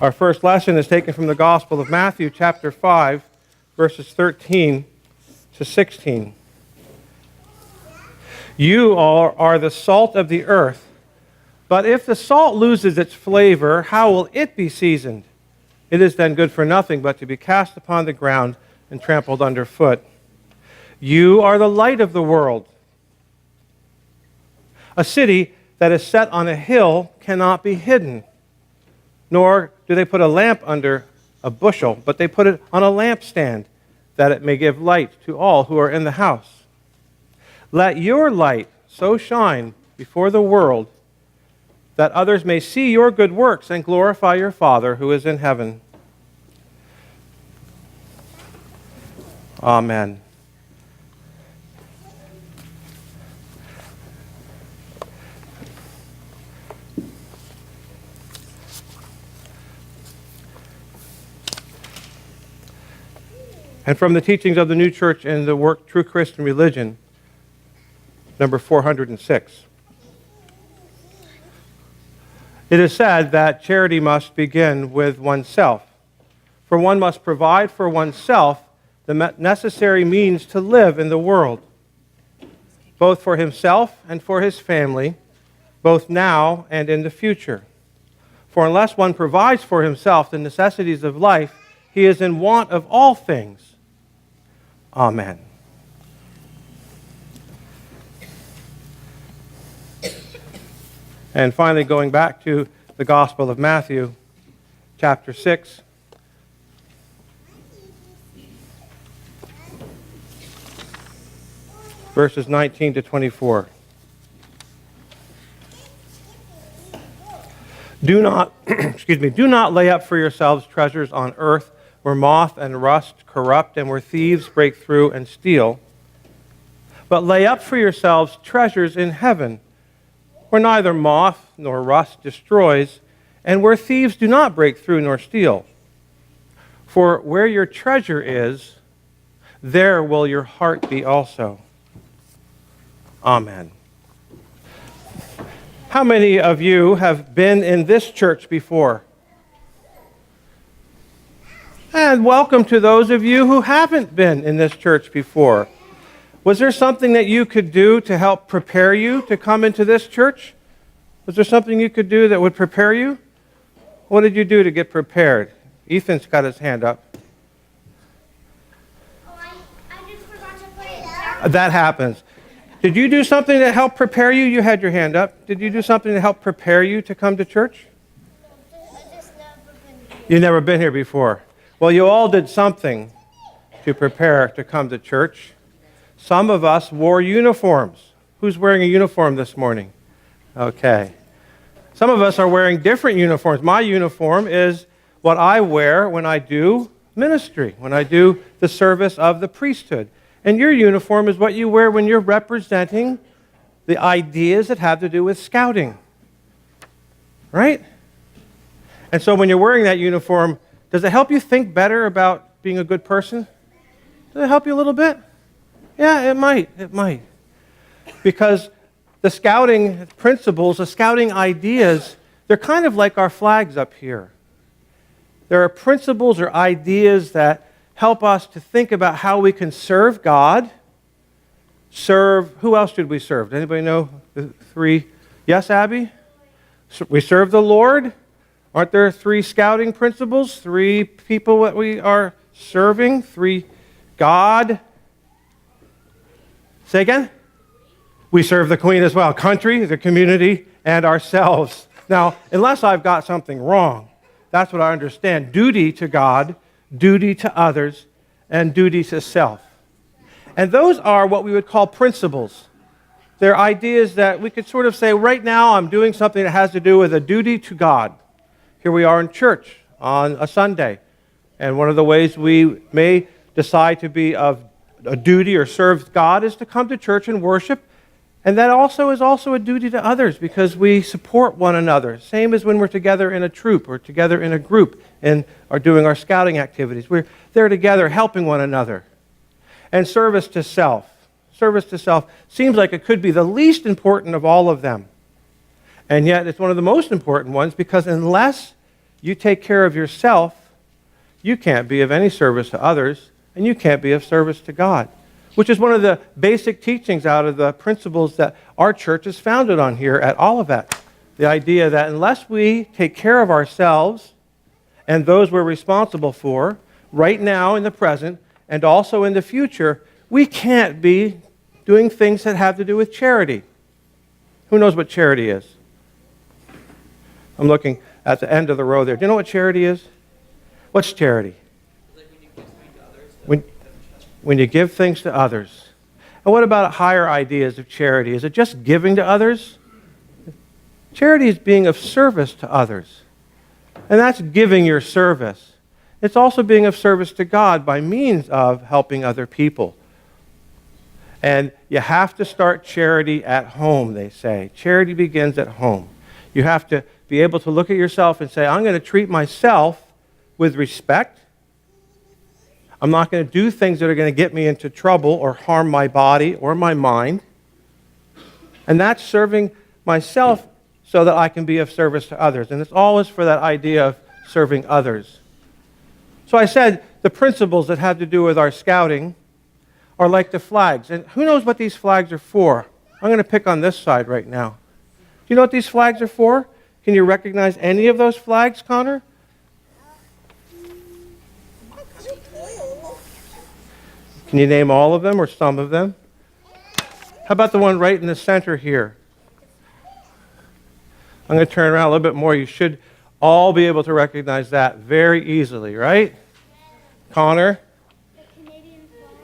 Our first lesson is taken from the Gospel of Matthew, chapter 5, verses 13 to 16. You are the salt of the earth, but if the salt loses its flavor, how will it be seasoned? It is then good for nothing but to be cast upon the ground and trampled underfoot. You are the light of the world. A city that is set on a hill cannot be hidden. Nor do they put a lamp under a bushel, but they put it on a lampstand, that it may give light to all who are in the house. Let your light so shine before the world that others may see your good works and glorify your Father who is in heaven. Amen. And from the teachings of the New Church and the work True Christian Religion, number 406. It is said that charity must begin with oneself, for one must provide for oneself the necessary means to live in the world, both for himself and for his family, both now and in the future. For unless one provides for himself the necessities of life, he is in want of all things. Amen. And finally, going back to the Gospel of Matthew, chapter 6, verses 19 to 24. Do not lay up for yourselves treasures on earth, where moth and rust corrupt, and where thieves break through and steal. But lay up for yourselves treasures in heaven, where neither moth nor rust destroys, and where thieves do not break through nor steal. For where your treasure is, there will your heart be also. Amen. How many of you have been in this church before? And welcome to those of you who haven't been in this church before. Was there something that you could do to help prepare you to come into this church? Was there something you could do that would prepare you? What did you do to get prepared? Ethan's got his hand up. Oh, I just forgot to put it down. That happens. Did you do something to help prepare you? You had your hand up. Did you do something to help prepare you to come to church? I just never been here. You've never been here before. Well, you all did something to prepare to come to church. Some of us wore uniforms. Who's wearing a uniform this morning? Okay. Some of us are wearing different uniforms. My uniform is what I wear when I do ministry, when I do the service of the priesthood. And your uniform is what you wear when you're representing the ideas that have to do with scouting. Right? And so when you're wearing that uniform, does it help you think better about being a good person? Does it help you a little bit? Yeah, it might. It might. Because the scouting principles, the scouting ideas, they're kind of like our flags up here. There are principles or ideas that help us to think about how we can serve God. Who else did we serve? Anybody know the three? Yes, Abby? We serve the Lord. Aren't there three scouting principles? Three people that we are serving? Three God. Say again? We serve the Queen as well. Country, the community, and ourselves. Now, unless I've got something wrong, that's what I understand. Duty to God, duty to others, and duty to self. And those are what we would call principles. They're ideas that we could sort of say, right now I'm doing something that has to do with a duty to God. Here we are in church on a Sunday. And one of the ways we may decide to be of a duty or serve God is to come to church and worship. And that also is a duty to others because we support one another. Same as when we're together in a troop or together in a group and are doing our scouting activities. We're there together helping one another. And service to self. Service to self seems like it could be the least important of all of them. And yet it's one of the most important ones because unless you take care of yourself, you can't be of any service to others, and you can't be of service to God, which is one of the basic teachings out of the principles that our church is founded on here at Olivet. The idea that unless we take care of ourselves and those we're responsible for, right now in the present and also in the future, we can't be doing things that have to do with charity. Who knows what charity is? I'm looking at the end of the row there. Do you know what charity is? What's charity? When you give things to others. And what about higher ideas of charity? Is it just giving to others? Charity is being of service to others. And that's giving your service. It's also being of service to God by means of helping other people. And you have to start charity at home, they say. Charity begins at home. You have to be able to look at yourself and say, I'm going to treat myself with respect. I'm not going to do things that are going to get me into trouble or harm my body or my mind. And that's serving myself so that I can be of service to others. And it's always for that idea of serving others. So I said the principles that have to do with our scouting are like the flags. And who knows what these flags are for? I'm going to pick on this side right now. Do you know what these flags are for? Can you recognize any of those flags, Connor? Can you name all of them or some of them? How about the one right in the center here? I'm going to turn around a little bit more. You should all be able to recognize that very easily, right? Connor?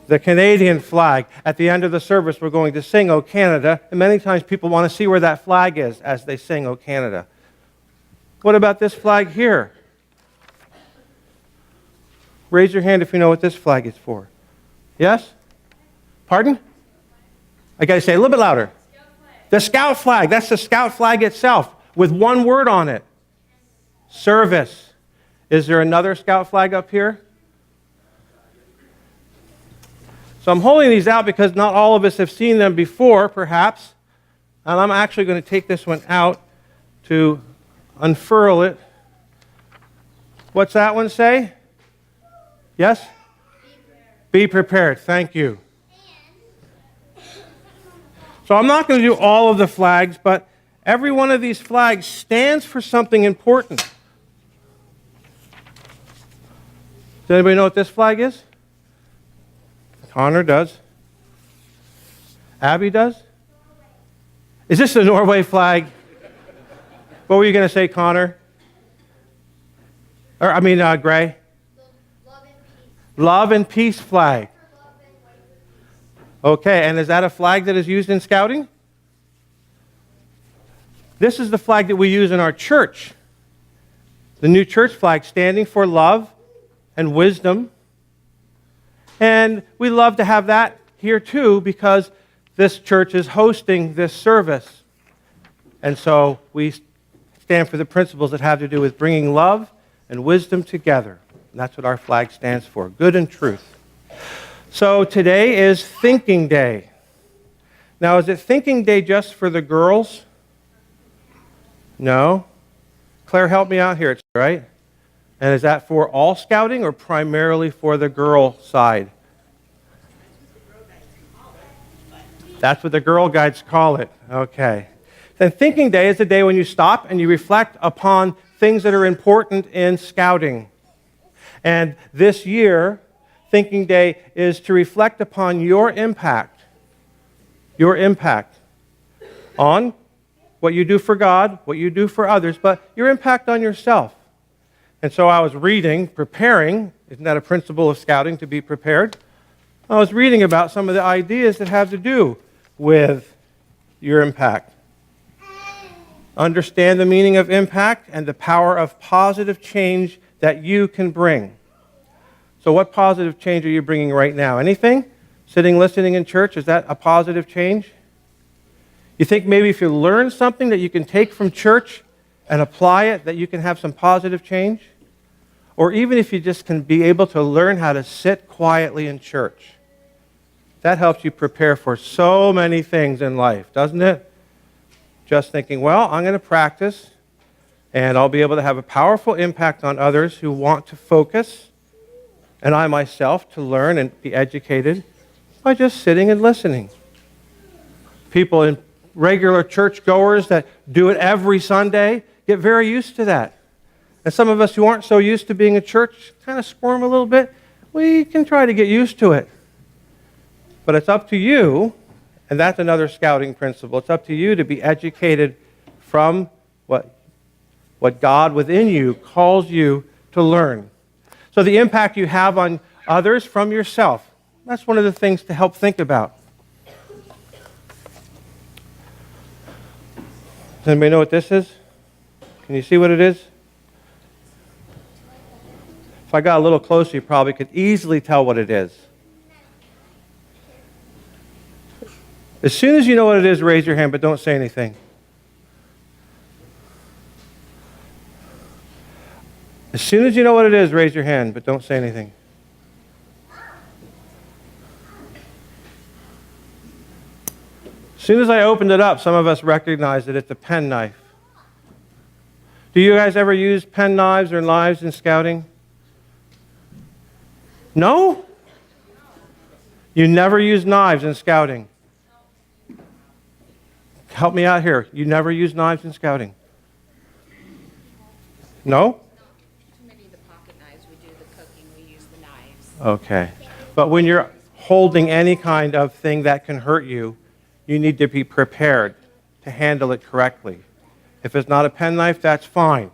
The Canadian flag. At the end of the service, we're going to sing O Canada, and many times people want to see where that flag is as they sing O Canada. What about this flag here? Raise your hand if you know what this flag is for. Yes? Pardon? I got to say it a little bit louder. The Scout flag. That's the Scout flag itself with one word on it. Service. Is there another Scout flag up here? So I'm holding these out because not all of us have seen them before, perhaps. And I'm actually going to take this one out to unfurl it. What's that one say? Yes? Be prepared. Thank you. So I'm not going to do all of the flags, but every one of these flags stands for something important. Does anybody know what this flag is? Connor does. Abby does? Is this the Norway flag? What were you going to say, Connor? Gray? Love and peace flag. Okay, and is that a flag that is used in scouting? This is the flag that we use in our church. The new church flag standing for love and wisdom. And we love to have that here too because this church is hosting this service. And so we stand for the principles that have to do with bringing love and wisdom together. And that's what our flag stands for, good and truth. So today is Thinking Day. Now, is it Thinking Day just for the girls? No. Claire, help me out here, right? And is that for all scouting or primarily for the girl side? That's what the Girl Guides call it. Okay. Then Thinking Day is the day when you stop and you reflect upon things that are important in scouting. And this year, Thinking Day is to reflect upon your impact on what you do for God, what you do for others, but your impact on yourself. And so I was preparing, isn't that a principle of scouting, to be prepared? I was reading about some of the ideas that have to do with your impact. Understand the meaning of impact and the power of positive change that you can bring. So what positive change are you bringing right now? Anything? Sitting, listening in church, is that a positive change? You think maybe if you learn something that you can take from church and apply it, that you can have some positive change? Or even if you just can be able to learn how to sit quietly in church. That helps you prepare for so many things in life, doesn't it? Just thinking, well, I'm going to practice, And I'll be able to have a powerful impact on others who want to focus, and I myself to learn and be educated by just sitting and listening. People in regular churchgoers that do it every Sunday get very used to that. And some of us who aren't so used to being in church kind of squirm a little bit. We can try to get used to it. But it's up to you, and that's another scouting principle. It's up to you to be educated from what God within you calls you to learn. So the impact you have on others from yourself, that's one of the things to help think about. Does anybody know what this is? Can you see what it is? If I got a little closer, you probably could easily tell what it is. As soon as you know what it is, raise your hand, but don't say anything. As soon as you know what it is, raise your hand, but don't say anything. As soon as I opened it up, some of us recognized that it's a penknife. Do you guys ever use pen knives or knives in scouting? No? You never use knives in scouting. Help me out here. You never use knives in scouting? No? Okay. But when you're holding any kind of thing that can hurt you, you need to be prepared to handle it correctly. If it's not a penknife, that's fine.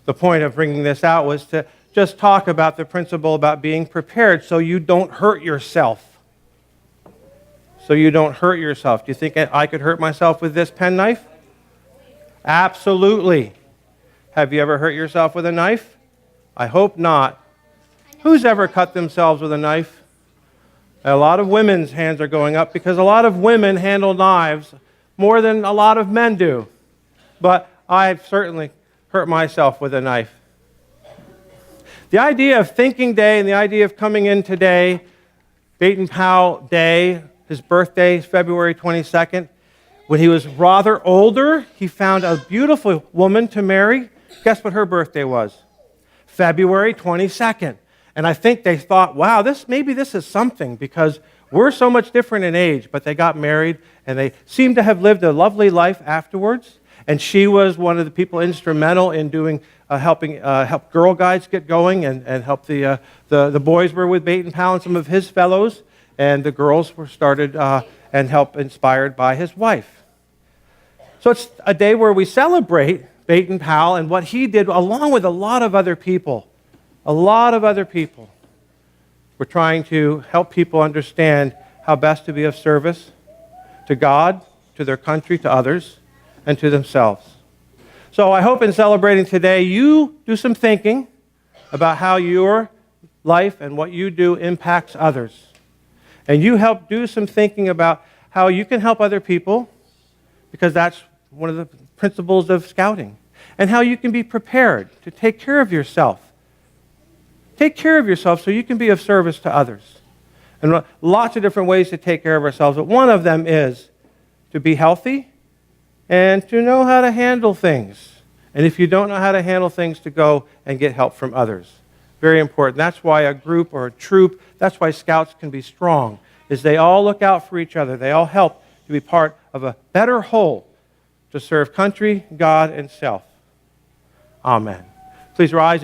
The point of bringing this out was to just talk about the principle about being prepared so you don't hurt yourself. So you don't hurt yourself. Do you think I could hurt myself with this penknife? Absolutely. Have you ever hurt yourself with a knife? I hope not. Who's ever cut themselves with a knife? A lot of women's hands are going up because a lot of women handle knives more than a lot of men do. But I've certainly hurt myself with a knife. The idea of thinking day and the idea of coming in today, Baden-Powell Day, his birthday is February 22nd. When he was rather older, he found a beautiful woman to marry. Guess what her birthday was? February 22nd. And I think they thought, wow, maybe this is something because we're so much different in age. But they got married, and they seemed to have lived a lovely life afterwards. And she was one of the people instrumental in help Girl Guides get going and help the boys were with Baden-Powell and some of his fellows. And the girls were started and helped inspired by his wife. So it's a day where we celebrate Baden-Powell and what he did along with a lot of other people. A lot of other people. We're trying to help people understand how best to be of service to God, to their country, to others, and to themselves. So I hope in celebrating today, you do some thinking about how your life and what you do impacts others. And you help do some thinking about how you can help other people, because that's one of the principles of scouting, and how you can be prepared to take care of yourself. Take care of yourself so you can be of service to others. And lots of different ways to take care of ourselves, but one of them is to be healthy and to know how to handle things. And if you don't know how to handle things, to go and get help from others. Very important. That's why a group or a troop, that's why scouts can be strong, is they all look out for each other. They all help to be part of a better whole to serve country, God, and self. Amen. Please rise.